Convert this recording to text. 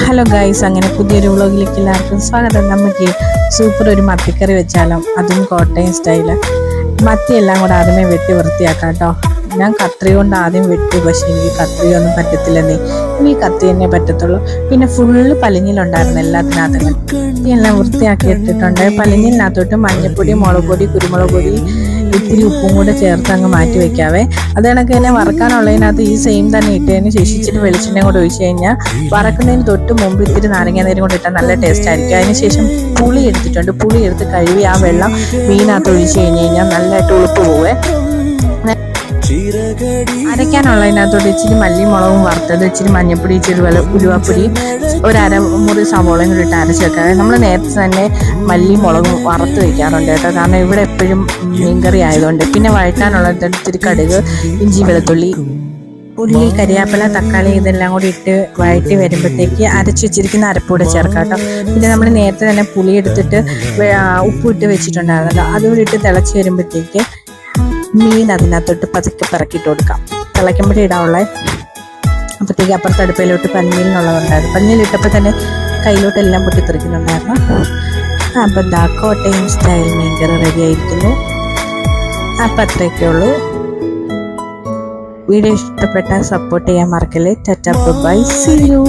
Hello guys, അങ്ങനെ പുതിയൊരു വ്ളോഗിലേക്ക് എല്ലാവർക്കും സ്വാഗതം. നമുക്ക് സൂപ്പർ ഒരു മത്തിക്കറി വെച്ചാലും, അതും കോട്ടയം സ്റ്റൈല്. മത്തിയെല്ലാം കൂടെ ആദ്യമേ വെട്ടി വൃത്തിയാക്കാം കേട്ടോ. ഞാൻ കത്രി കൊണ്ട് ആദ്യം വെട്ടി, പക്ഷേ എനിക്ക് കത്രി ഒന്നും പറ്റത്തില്ലെന്നേ. ഈ കത്തി തന്നെ പറ്റത്തുള്ളൂ. പിന്നെ ഫുള്ള് പലിഞ്ഞിലുണ്ടായിരുന്നു എല്ലാത്തിനകത്തും. എല്ലാം വൃത്തിയാക്കി ഇട്ടിട്ടുണ്ട്. പലിഞ്ഞിലിനകത്തോട്ട് മഞ്ഞൾപ്പൊടി, മുളക് പൊടി, കുരുമുളക് പൊടി, ഇത്തിരി ഉപ്പും കൂടെ ചേർത്ത് അങ്ങ് മാറ്റി വെക്കാവേ. അത് കണക്ക് തന്നെ വറക്കാനുള്ളതിനകത്ത് ഈ സെയിം തന്നെ ഇട്ടതിന് ശേഷം ഇച്ചിരി വെളിച്ചെണ്ണയും കൂടെ ഒഴിച്ച് കഴിഞ്ഞാൽ വറക്കുന്നതിന് തൊട്ട് മുമ്പ് ഇത്തിരി നാരങ്ങാനീരും കൂടെ ഇട്ടാൽ നല്ല ടേസ്റ്റ് ആയിരിക്കും. അതിനുശേഷം പുളി എടുത്തിട്ടുണ്ട്. പുളി എടുത്ത് കഴുകി ആ വെള്ളം മീനകത്ത് ഒഴിച്ച് കഴിഞ്ഞാൽ നല്ലതായിട്ട് ഉളുപ്പ് പോവേ. അരയ്ക്കാനുള്ളതിനകത്തോട്ട് ഇച്ചിരി മല്ലിയും മുളകും വറുത്തത്, ഇച്ചിരി മഞ്ഞൾപ്പൊടി, ഇച്ചിരി ഉലുവപ്പൊടി, ഒരു അരമുറി സവോളയും കൂടി ഇട്ട് അരച്ച് വെക്കാതെ. നമ്മൾ നേരത്തെ തന്നെ മല്ലിയും മുളകും വറുത്ത് വെക്കാറുണ്ട് കേട്ടോ, കാരണം ഇവിടെ എപ്പോഴും മീൻകറി ആയതുകൊണ്ട്. പിന്നെ വഴറ്റാനുള്ളത് ഇത്തിരി കടുക്, ഇഞ്ചി, വെളുത്തുള്ളി, ഉള്ളി, കരിയാപ്പില, തക്കാളി ഇതെല്ലാം കൂടി ഇട്ട് വഴറ്റി വരുമ്പോഴത്തേക്ക് അരച്ച് വെച്ചിരിക്കുന്ന അരപ്പൂടെ ചേർക്കാം കേട്ടോ. പിന്നെ നമ്മൾ നേരത്തെ തന്നെ പുളി എടുത്തിട്ട് ഉപ്പിട്ട് വെച്ചിട്ടുണ്ടായിരുന്നല്ലോ, അതുകൂടി ഇട്ട് തിളച്ച് വരുമ്പോഴത്തേക്ക് മീൻ അതിനകത്തോട്ട് പതുക്കെ പിറക്കിയിട്ട് കൊടുക്കാം. തിളയ്ക്കുമ്പോഴേ ഇടാവുള്ളേ. അപ്പോഴത്തേക്ക് അപ്പുറത്തെ അടുപ്പയിലോട്ട് പഞ്ഞീലിനുള്ളതുണ്ടായിരുന്നു. പഞ്ഞീലിട്ടപ്പോൾ തന്നെ കയ്യിലോട്ടെല്ലാം പൊട്ടിത്തെറിക്കുന്നുണ്ടായിരുന്നു. അപ്പം കോട്ടയം സ്റ്റൈൽ മീൻകറി റെഡി ആയിരിക്കുന്നു. അപ്പം അത്രയൊക്കെ ഉള്ളൂ. വീഡിയോ ഇഷ്ടപ്പെട്ടാൽ സപ്പോർട്ട് ചെയ്യാൻ മറക്കല്ലേ. Tata, bye, see U.